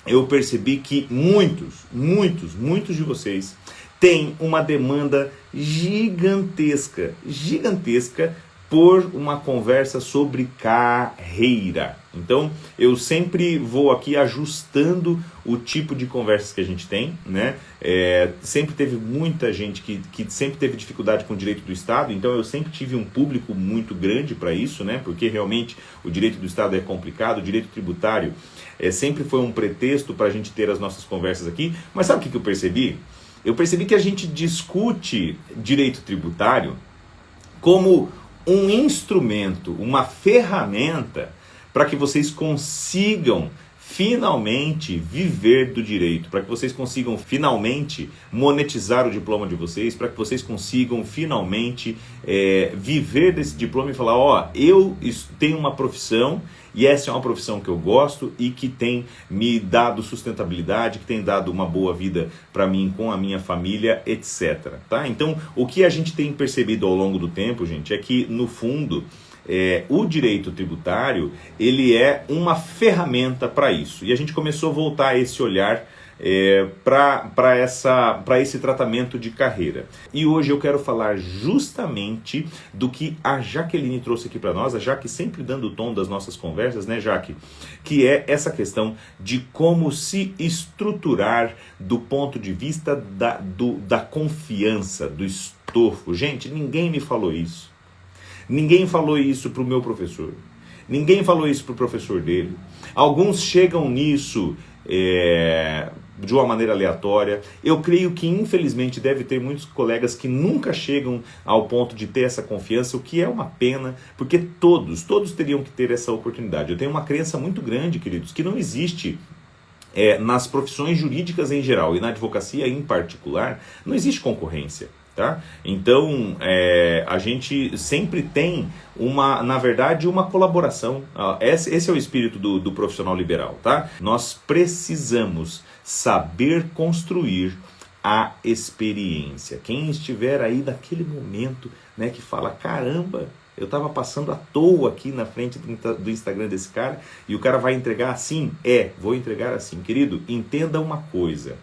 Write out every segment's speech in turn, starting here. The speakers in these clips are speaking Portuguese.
eu percebi que muitos de vocês têm uma demanda gigantesca por uma conversa sobre carreira. Então, eu sempre vou aqui ajustando o tipo de conversas que a gente tem, né? Sempre teve muita gente que sempre teve dificuldade com o direito do Estado, então eu sempre tive um público muito grande para isso, né? Porque realmente o direito do Estado é complicado, o direito tributário sempre foi um pretexto para a gente ter as nossas conversas aqui. Mas sabe o que eu percebi? Eu percebi que a gente discute direito tributário como um instrumento, uma ferramenta para que vocês consigam finalmente viver do direito, para que vocês consigam finalmente monetizar o diploma de vocês, para que vocês consigam finalmente viver desse diploma e falar, ó, eu tenho uma profissão e essa é uma profissão que eu gosto e que tem me dado sustentabilidade, que tem dado uma boa vida para mim, com a minha família, etc. Tá? Então, o que a gente tem percebido ao longo do tempo, gente, é que, no fundo, o direito tributário, ele é uma ferramenta para isso. E a gente começou a voltar esse olhar para esse tratamento de carreira. E hoje eu quero falar justamente do que a Jaqueline trouxe aqui para nós, a Jaque sempre dando o tom das nossas conversas, né, Jaque? Que é essa questão de como se estruturar do ponto de vista da confiança, do estofo. Gente, ninguém me falou isso. Ninguém falou isso para o meu professor. Ninguém falou isso para o professor dele. Alguns chegam nisso de uma maneira aleatória. Eu creio que, infelizmente, deve ter muitos colegas que nunca chegam ao ponto de ter essa confiança, o que é uma pena, porque todos teriam que ter essa oportunidade. Eu tenho uma crença muito grande, queridos, que não existe nas profissões jurídicas em geral e na advocacia em particular, não existe concorrência. Tá? Então, a gente sempre tem, na verdade, uma colaboração. Esse é o espírito do profissional liberal. Tá? Nós precisamos saber construir a experiência. Quem estiver aí naquele momento, né, que fala, caramba, eu estava passando à toa aqui na frente do Instagram desse cara e o cara vai entregar assim? Vou entregar assim. Querido, entenda uma coisa.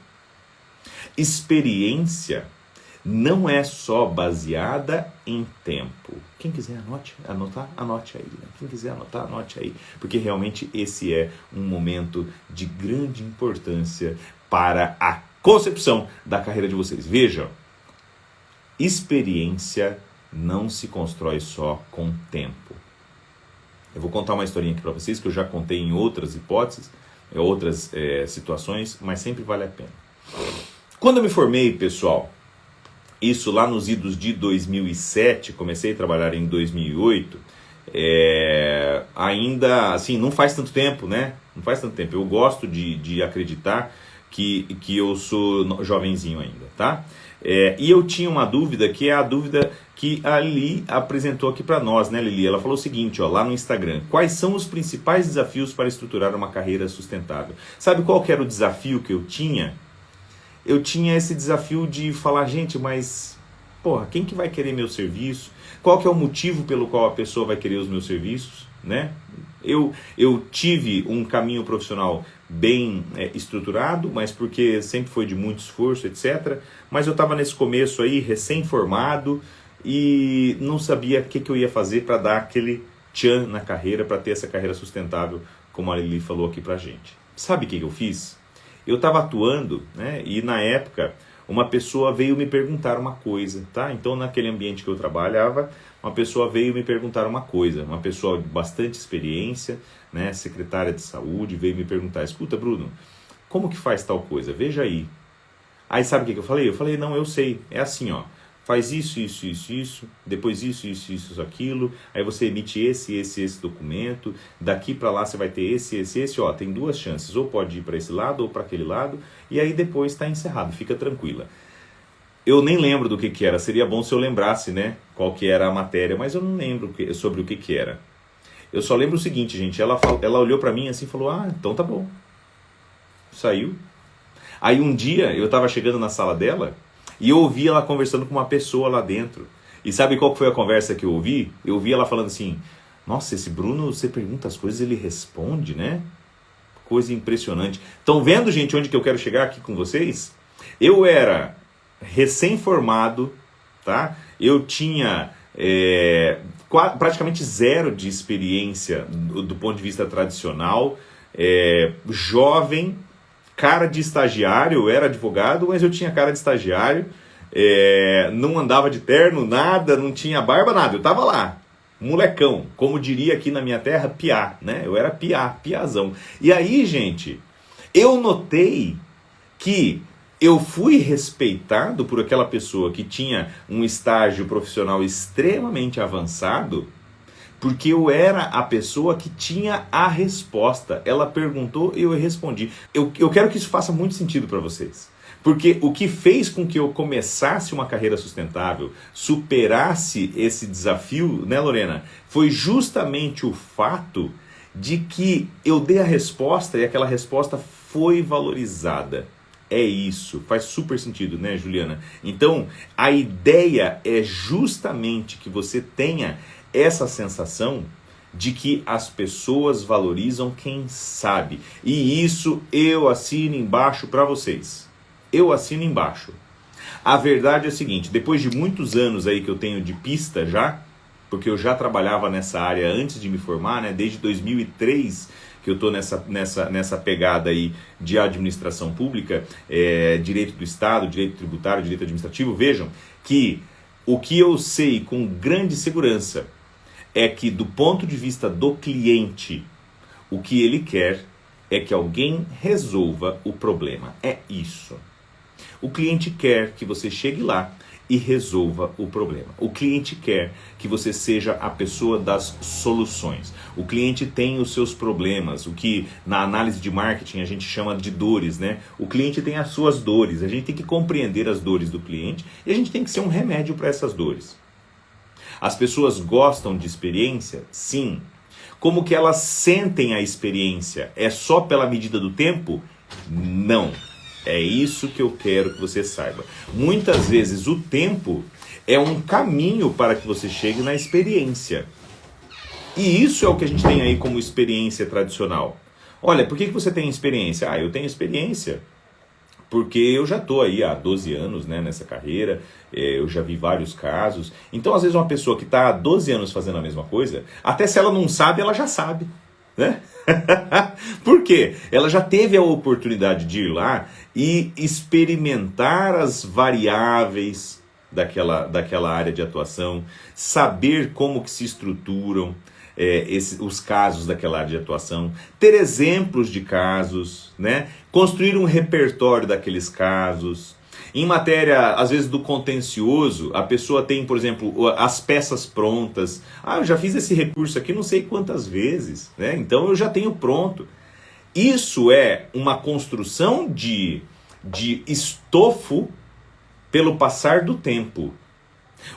Experiência não é só baseada em tempo. Quem quiser anote aí. Né? Quem quiser anotar, anote aí. Porque realmente esse é um momento de grande importância para a concepção da carreira de vocês. Vejam, experiência não se constrói só com tempo. Eu vou contar uma historinha aqui para vocês, que eu já contei em outras hipóteses, outras situações, mas sempre vale a pena. Quando eu me formei, pessoal, isso lá nos idos de 2007, comecei a trabalhar em 2008, ainda, assim, não faz tanto tempo, né? Não faz tanto tempo. Eu gosto de acreditar que eu sou jovenzinho ainda, tá? E eu tinha uma dúvida, que é a dúvida que a Lili apresentou aqui para nós, né, Lili? Ela falou o seguinte, ó, lá no Instagram: quais são os principais desafios para estruturar uma carreira sustentável? Sabe qual que era o desafio que eu tinha? Eu tinha esse desafio de falar, gente, mas, porra, quem que vai querer meu serviço? Qual que é o motivo pelo qual a pessoa vai querer os meus serviços, né? Eu tive um caminho profissional bem estruturado, mas porque sempre foi de muito esforço, etc. Mas eu estava nesse começo aí, recém-formado, e não sabia o que eu ia fazer para dar aquele tchan na carreira, para ter essa carreira sustentável, como a Lili falou aqui pra gente. Sabe o que eu fiz? Eu estava atuando, né, e na época uma pessoa veio me perguntar uma coisa, tá? Então, naquele ambiente que eu trabalhava, uma pessoa veio me perguntar uma coisa, uma pessoa de bastante experiência, né, secretária de saúde, veio me perguntar: escuta, Bruno, como que faz tal coisa? Veja aí. Aí sabe o que eu falei? Eu falei, não, eu sei, é assim, ó. Faz isso, depois isso, aquilo, aí você emite esse documento, daqui para lá você vai ter esse, ó, tem duas chances, ou pode ir para esse lado ou para aquele lado, e aí depois está encerrado, fica tranquila. Eu nem lembro do que era, seria bom se eu lembrasse, né, qual que era a matéria, mas eu não lembro sobre o que era. Eu só lembro o seguinte, gente, ela olhou para mim assim e falou, então tá bom. Saiu. Aí um dia eu estava chegando na sala dela, e eu ouvi ela conversando com uma pessoa lá dentro. E sabe qual foi a conversa que eu ouvi? Eu ouvi ela falando assim: nossa, esse Bruno, você pergunta as coisas, ele responde, né? coisa impressionante. Estão vendo, gente, onde que eu quero chegar aqui com vocês? Eu era recém-formado, tá? Eu tinha praticamente zero de experiência do ponto de vista tradicional, jovem, cara de estagiário. Eu era advogado, mas eu tinha cara de estagiário, não andava de terno, nada, não tinha barba, nada. Eu tava lá, molecão, como diria aqui na minha terra, piá, né? Eu era piazão. E aí, gente, eu notei que eu fui respeitado por aquela pessoa que tinha um estágio profissional extremamente avançado, porque eu era a pessoa que tinha a resposta. Ela perguntou e eu respondi. Eu quero que isso faça muito sentido para vocês. Porque o que fez com que eu começasse uma carreira sustentável, superasse esse desafio, né, Lorena? Foi justamente o fato de que eu dei a resposta e aquela resposta foi valorizada. É isso, faz super sentido, né, Juliana? Então, a ideia é justamente que você tenha essa sensação de que as pessoas valorizam quem sabe. E isso eu assino embaixo para vocês. Eu assino embaixo. A verdade é a seguinte, depois de muitos anos aí que eu tenho de pista já, porque eu já trabalhava nessa área antes de me formar, né, desde 2003, que eu estou nessa pegada aí de administração pública, direito do Estado, direito tributário, direito administrativo. Vejam que o que eu sei com grande segurança é que, do ponto de vista do cliente, o que ele quer é que alguém resolva o problema. É isso. O cliente quer que você chegue lá e resolva o problema. O cliente quer que você seja a pessoa das soluções. O cliente tem os seus problemas, o que na análise de marketing a gente chama de dores, né? O cliente tem as suas dores, a gente tem que compreender as dores do cliente e a gente tem que ser um remédio para essas dores. As pessoas gostam de experiência? Sim. Como que elas sentem a experiência? É só pela medida do tempo? Não. É isso que eu quero que você saiba. Muitas vezes o tempo é um caminho para que você chegue na experiência. E isso é o que a gente tem aí como experiência tradicional. Olha, por que você tem experiência? Eu tenho experiência porque eu já estou aí há 12 anos, né, nessa carreira, eu já vi vários casos. Então, às vezes, uma pessoa que está há 12 anos fazendo a mesma coisa, até se ela não sabe, ela já sabe, né? Por quê? Ela já teve a oportunidade de ir lá e experimentar as variáveis daquela área de atuação, saber como que se estruturam os casos daquela área de atuação, ter exemplos de casos, né? Construir um repertório daqueles casos. Em matéria, às vezes, do contencioso, a pessoa tem, por exemplo, as peças prontas. Eu já fiz esse recurso aqui não sei quantas vezes, né? Então eu já tenho pronto. Isso é uma construção de estofo pelo passar do tempo.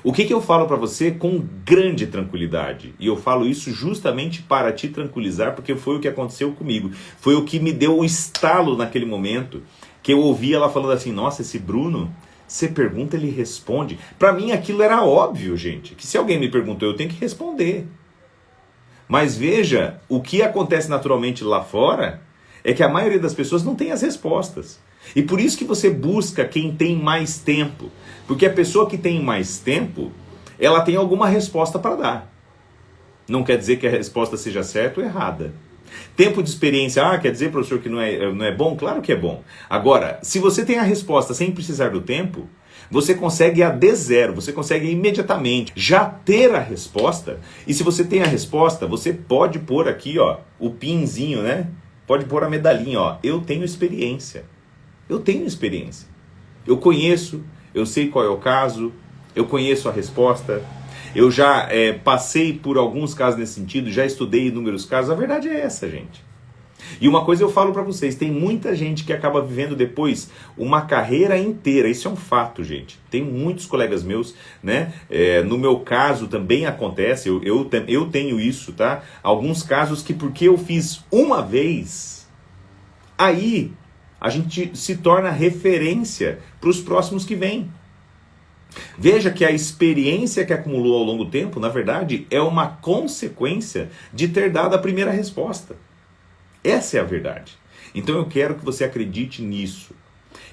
O que eu falo para você com grande tranquilidade? E eu falo isso justamente para te tranquilizar, porque foi o que aconteceu comigo. Foi o que me deu o estalo naquele momento, que eu ouvi ela falando assim, nossa, esse Bruno, você pergunta, ele responde. Para mim aquilo era óbvio, gente, que se alguém me perguntou, eu tenho que responder. Mas veja, o que acontece naturalmente lá fora é que a maioria das pessoas não tem as respostas. E por isso que você busca quem tem mais tempo. Porque a pessoa que tem mais tempo, ela tem alguma resposta para dar. Não quer dizer que a resposta seja certa ou errada. Tempo de experiência, quer dizer, professor, que não é bom? Claro que é bom. Agora, se você tem a resposta sem precisar do tempo, você consegue a D0, você consegue imediatamente já ter a resposta. E se você tem a resposta, você pode pôr aqui, o pinzinho, né? Pode pôr a medalhinha, eu tenho experiência. Eu tenho experiência. Eu conheço, eu sei qual é o caso, eu conheço a resposta. Eu já passei por alguns casos nesse sentido, já estudei inúmeros casos. A verdade é essa, gente. E uma coisa eu falo para vocês, tem muita gente que acaba vivendo depois uma carreira inteira. Isso é um fato, gente. Tem muitos colegas meus, né? No meu caso também acontece, eu tenho isso, tá? Alguns casos que porque eu fiz uma vez, aí a gente se torna referência para os próximos que vêm. Veja que a experiência que acumulou ao longo do tempo, na verdade, é uma consequência de ter dado a primeira resposta. Essa é a verdade. Então eu quero que você acredite nisso.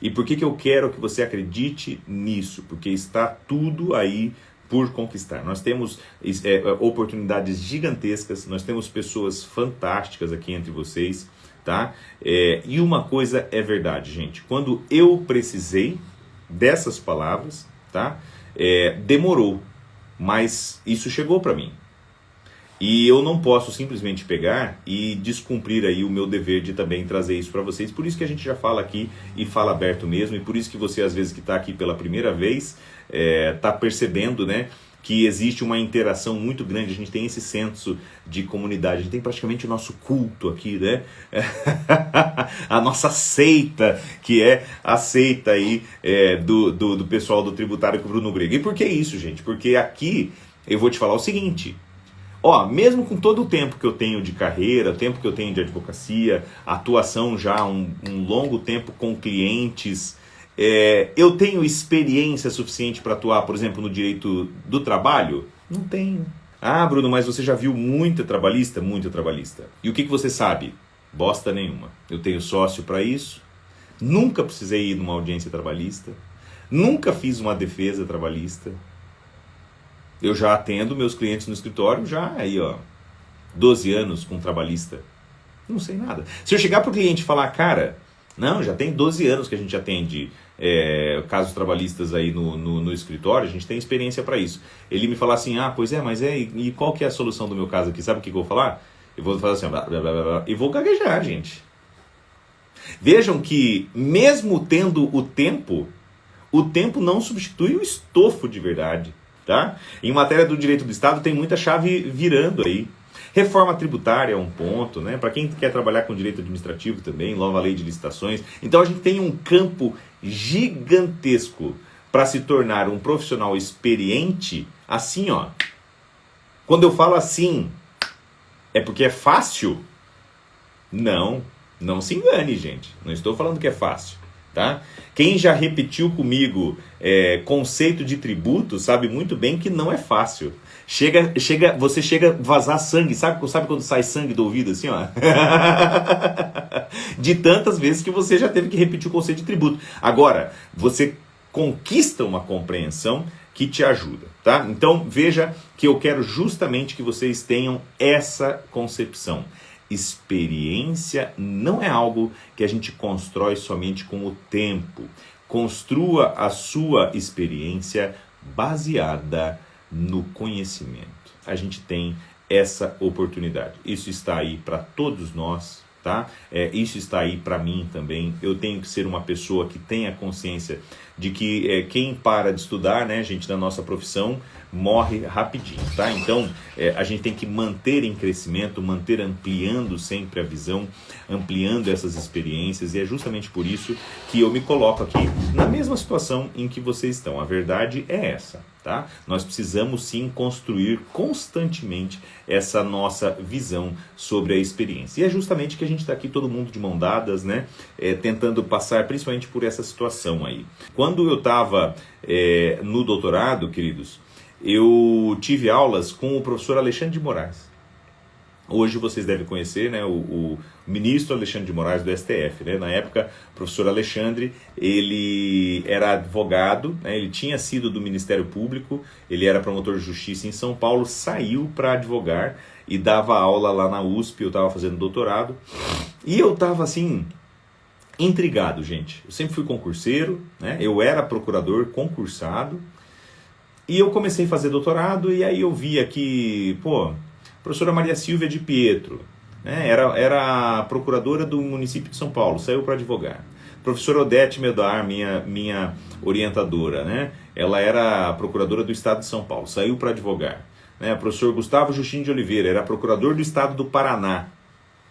E por que eu quero que você acredite nisso? Porque está tudo aí por conquistar. Nós temos oportunidades gigantescas, nós temos pessoas fantásticas aqui entre vocês, tá? E uma coisa é verdade, gente. Quando eu precisei dessas palavras, tá? Demorou, mas isso chegou para mim. E eu não posso simplesmente pegar e descumprir aí o meu dever de também trazer isso para vocês. Por isso que a gente já fala aqui e fala aberto mesmo. E por isso que você, às vezes, que está aqui pela primeira vez, está percebendo, né, que existe uma interação muito grande. A gente tem esse senso de comunidade. A gente tem praticamente o nosso culto aqui, né? A nossa seita, que é a seita aí do pessoal do Tributário com o Bruno Grego. E por que isso, gente? Porque aqui eu vou te falar o seguinte... mesmo com todo o tempo que eu tenho de carreira, o tempo que eu tenho de advocacia, atuação já um longo tempo com clientes, eu tenho experiência suficiente para atuar, por exemplo, no direito do trabalho? Não tenho. Ah, Bruno, mas você já viu muita trabalhista? Muita trabalhista. E o que você sabe? Bosta nenhuma. Eu tenho sócio para isso, nunca precisei ir numa audiência trabalhista, nunca fiz uma defesa trabalhista. Eu já atendo meus clientes no escritório, já aí, 12 anos com trabalhista. Não sei nada. Se eu chegar para o cliente e falar, cara, não, já tem 12 anos que a gente atende casos trabalhistas aí no escritório, a gente tem experiência para isso. Ele me falar assim, pois mas e qual que é a solução do meu caso aqui? Sabe o que eu vou falar? Eu vou falar assim, blá, blá, blá, blá, e vou gaguejar, gente. Vejam que mesmo tendo o tempo não substitui o estofo de verdade. Tá? Em matéria do direito do Estado tem muita chave virando aí. Reforma tributária é um ponto, né? Para quem quer trabalhar com direito administrativo também, nova lei de licitações. Então a gente tem um campo gigantesco para se tornar um profissional experiente assim, Quando eu falo assim, é porque é fácil? Não se engane, gente. Não estou falando que é fácil. Tá? Quem já repetiu comigo conceito de tributo sabe muito bem que não é fácil. Você chega a vazar sangue, sabe quando sai sangue do ouvido assim, de tantas vezes que você já teve que repetir o conceito de tributo. Agora, você conquista uma compreensão que te ajuda, tá? Então veja que eu quero justamente que vocês tenham essa concepção. Experiência não é algo que a gente constrói somente com o tempo. Construa a sua experiência baseada no conhecimento. A gente tem essa oportunidade. Isso está aí para todos nós, tá? Isso está aí para mim também. Eu tenho que ser uma pessoa que tenha consciência de que quem para de estudar, né, gente, na nossa profissão, morre rapidinho, tá? Então, a gente tem que manter em crescimento, manter ampliando sempre a visão, ampliando essas experiências, e é justamente por isso que eu me coloco aqui na mesma situação em que vocês estão. A verdade é essa, tá? Nós precisamos sim construir constantemente essa nossa visão sobre a experiência. E é justamente que a gente está aqui todo mundo de mão dadas, né? Tentando passar principalmente por essa situação aí. Quando eu estava no doutorado, queridos, eu tive aulas com o professor Alexandre de Moraes. Hoje vocês devem conhecer, né, o ministro Alexandre de Moraes do STF. Né? Na época, o professor Alexandre, ele era advogado, né? Ele tinha sido do Ministério Público, ele era promotor de justiça em São Paulo, saiu para advogar e dava aula lá na USP. Eu estava fazendo doutorado e eu estava assim, intrigado, gente. Eu sempre fui concurseiro, né? Eu era procurador concursado e eu comecei a fazer doutorado e aí eu via que, professora Maria Silvia de Pietro, né? Era procuradora do município de São Paulo, saiu para advogar. Professora Odete Medar, minha orientadora, né? Ela era procuradora do estado de São Paulo, saiu para advogar. Né? Professor Gustavo Justino de Oliveira, era procurador do estado do Paraná,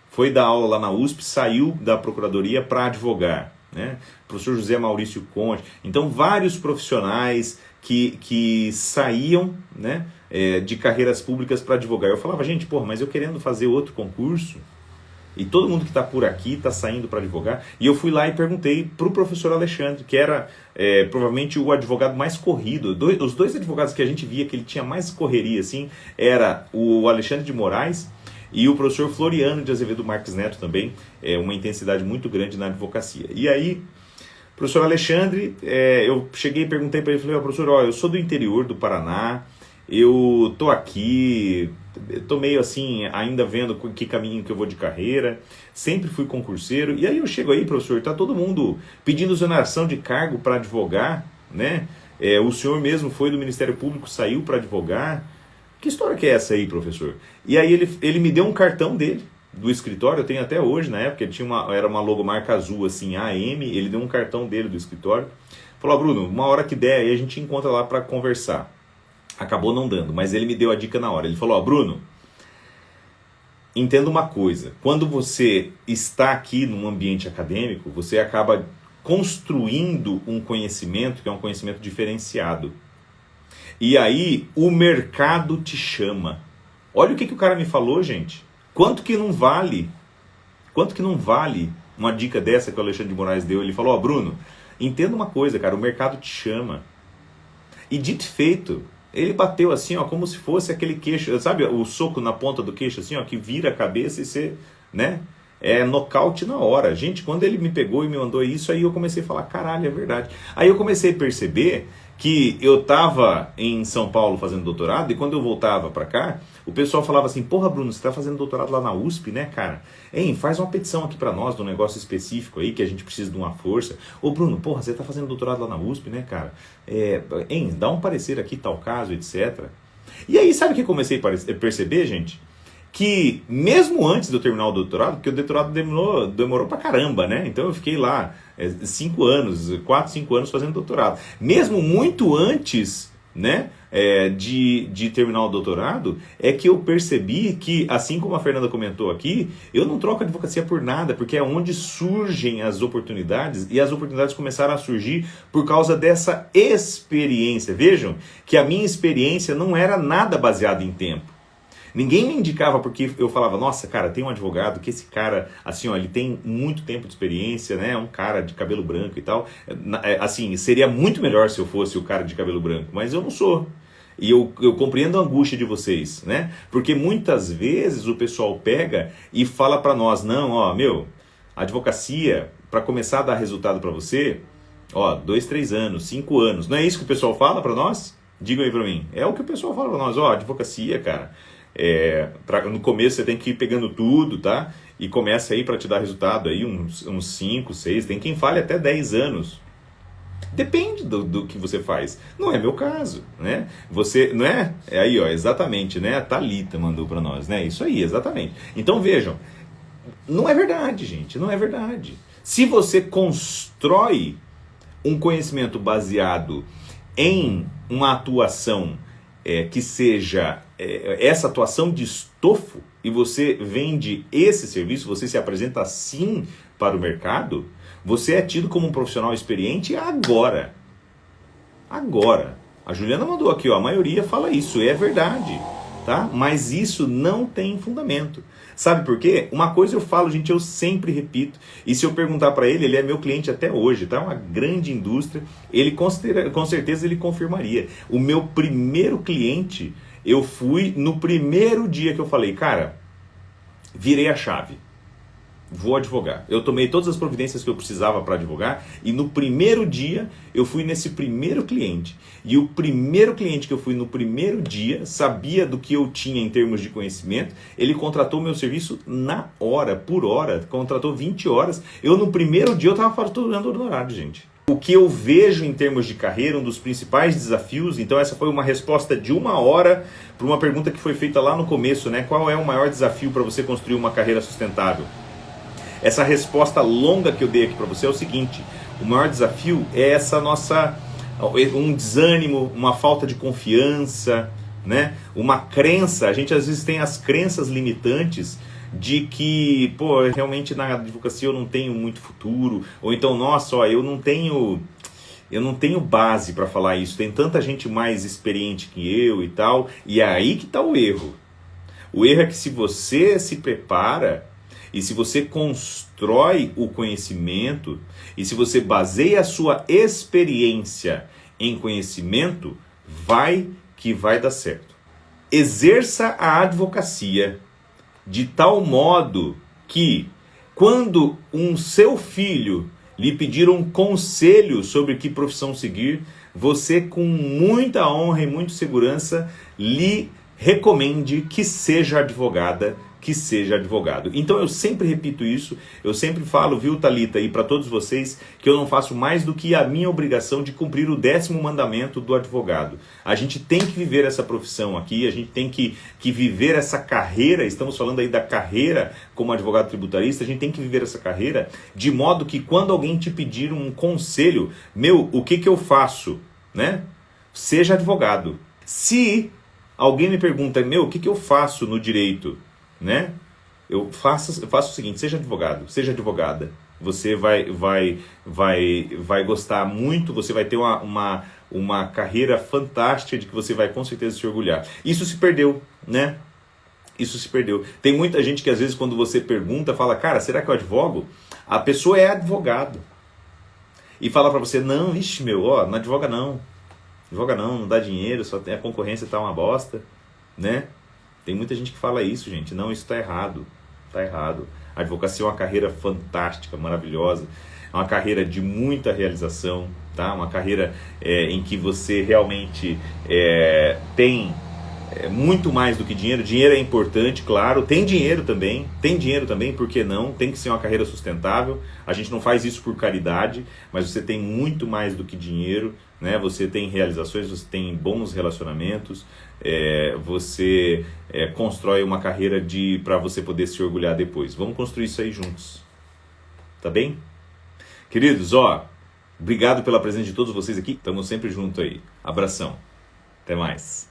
foi dar aula lá na USP, saiu da procuradoria para advogar. Né? Professor José Maurício Conte. Então, vários profissionais que saíam, né, de carreiras públicas para advogar. Eu falava, gente, mas eu querendo fazer outro concurso, e todo mundo que está por aqui está saindo para advogar. E eu fui lá e perguntei para o professor Alexandre, que era provavelmente o advogado mais corrido. Os dois advogados que a gente via que ele tinha mais correria, assim, era o Alexandre de Moraes e o professor Floriano de Azevedo Marques Neto também, uma intensidade muito grande na advocacia. E aí, professor Alexandre, eu cheguei e perguntei para ele, falei, professor, eu sou do interior do Paraná, eu tô aqui, tô meio assim, ainda vendo que caminho que eu vou de carreira, sempre fui concurseiro, e aí eu chego aí, professor, tá todo mundo pedindo exoneração de cargo para advogar, né? O senhor mesmo foi do Ministério Público, saiu para advogar. Que história que é essa aí, professor? E aí ele me deu um cartão dele, do escritório, eu tenho até hoje, na época, ele era uma logomarca azul, assim, AM, ele deu um cartão dele do escritório, falou, Bruno, uma hora que der, aí a gente encontra lá para conversar. Acabou não dando, mas ele me deu a dica na hora, ele falou, Bruno, entenda uma coisa, quando você está aqui num ambiente acadêmico, você acaba construindo um conhecimento que é um conhecimento diferenciado. E aí o mercado te chama. Olha o que o cara me falou, gente. Quanto que não vale uma dica dessa que o Alexandre de Moraes deu? Ele falou, Bruno, entenda uma coisa, cara, o mercado te chama. E dito e feito, ele bateu assim, como se fosse aquele queixo, sabe o soco na ponta do queixo, assim, que vira a cabeça e você, né? Nocaute na hora. Gente, quando ele me pegou e me mandou isso, aí eu comecei a falar, caralho, é verdade. Aí eu comecei a perceber que eu estava em São Paulo fazendo doutorado, e quando eu voltava para cá, o pessoal falava assim, porra, Bruno, você está fazendo doutorado lá na USP, né, cara? Hein, faz uma petição aqui para nós, de um negócio específico aí, que a gente precisa de uma força. Ô, Bruno, porra, você está fazendo doutorado lá na USP, né, cara? Dá um parecer aqui, tal caso, etc. E aí, sabe o que eu comecei a perceber, gente? Que mesmo antes de eu terminar o doutorado, porque o doutorado demorou pra caramba, né? Então eu fiquei lá 5 anos, 4, 5 anos fazendo doutorado. Mesmo muito antes, né, de terminar o doutorado, é que eu percebi que, assim como a Fernanda comentou aqui, eu não troco a advocacia por nada, porque é onde surgem as oportunidades, e as oportunidades começaram a surgir por causa dessa experiência. Vejam que a minha experiência não era nada baseada em tempo. Ninguém me indicava porque eu falava, nossa, cara, tem um advogado que esse cara, assim, ele tem muito tempo de experiência, né, um cara de cabelo branco e tal. Assim, seria muito melhor se eu fosse o cara de cabelo branco, mas eu não sou. E eu compreendo a angústia de vocês, né, porque muitas vezes o pessoal pega e fala pra nós, não, a advocacia, para começar a dar resultado pra você, 2, 3 anos, 5 anos, não é isso que o pessoal fala pra nós? Digam aí pra mim, é o que o pessoal fala pra nós, advocacia, cara, no começo você tem que ir pegando tudo, tá? E começa aí para te dar resultado aí uns 5, 6, tem quem fale até 10 anos. Depende do que você faz. Não é meu caso, né? Você, não é? Aí, exatamente, né? A Thalita mandou para nós, né? Isso aí, exatamente. Então vejam, não é verdade, gente, não é verdade. Se você constrói um conhecimento baseado em uma atuação que seja essa atuação de estofo, e você vende esse serviço, você se apresenta assim para o mercado, você é tido como um profissional experiente agora. Agora. A Juliana mandou aqui, a maioria fala isso, é verdade, tá? Mas isso não tem fundamento. Sabe por quê? Uma coisa eu falo, gente, eu sempre repito, e se eu perguntar para ele é meu cliente até hoje, tá? Uma grande indústria, ele com certeza ele confirmaria. O meu primeiro cliente, eu fui no primeiro dia que eu falei, cara, virei a chave, vou advogar. Eu tomei todas as providências que eu precisava para advogar, e no primeiro dia eu fui nesse primeiro cliente. E o primeiro cliente que eu fui no primeiro dia sabia do que eu tinha em termos de conhecimento. Ele contratou meu serviço na hora, por hora, contratou 20 horas. Eu no primeiro dia eu estava faturando honorário, gente. O que eu vejo em termos de carreira, um dos principais desafios, então essa foi uma resposta de 1 hora para uma pergunta que foi feita lá no começo, né? Qual é o maior desafio para você construir uma carreira sustentável? Essa resposta longa que eu dei aqui para você é o seguinte: o maior desafio é um desânimo, uma falta de confiança, né? Uma crença. A gente às vezes tem as crenças limitantes de que, realmente na advocacia eu não tenho muito futuro, ou então, nossa, eu não tenho base para falar isso, tem tanta gente mais experiente que eu e tal, e é aí que está o erro. O erro é que se você se prepara, e se você constrói o conhecimento, e se você baseia a sua experiência em conhecimento, vai que vai dar certo. Exerça a advocacia de tal modo que quando um seu filho lhe pedir um conselho sobre que profissão seguir, você com muita honra e muita segurança lhe recomende que seja advogada, que seja advogado. Então eu sempre repito isso, eu sempre falo, viu, Thalita, e para todos vocês, que eu não faço mais do que a minha obrigação de cumprir o 10º mandamento do advogado. A gente tem que viver essa profissão aqui, a gente tem que viver essa carreira, estamos falando aí da carreira como advogado tributarista, a gente tem que viver essa carreira de modo que quando alguém te pedir um conselho, o que eu faço, né? Seja advogado. Se alguém me pergunta, o que eu faço no direito, né? Eu faço o seguinte, seja advogado, seja advogada. Você vai gostar muito, você vai ter uma carreira fantástica de que você vai com certeza se orgulhar. Isso se perdeu, né? Isso se perdeu. Tem muita gente que às vezes quando você pergunta, fala, cara, será que eu advogo? A pessoa é advogado. E fala pra você, não, não advoga não. Advoga não dá dinheiro, só tem a concorrência, tá uma bosta, né? Tem muita gente que fala isso, gente. Não, isso tá errado. Tá errado. A advocacia é uma carreira fantástica, maravilhosa. É uma carreira de muita realização, tá? Uma carreira em que você realmente tem muito mais do que dinheiro. Dinheiro é importante, claro. Tem dinheiro também, por que não? Tem que ser uma carreira sustentável. A gente não faz isso por caridade, mas você tem muito mais do que dinheiro, né? Você tem realizações, você tem bons relacionamentos, você constrói uma carreira para você poder se orgulhar depois. Vamos construir isso aí juntos, tá bem? Queridos, obrigado pela presença de todos vocês aqui. Estamos sempre juntos aí. Abração. Até mais.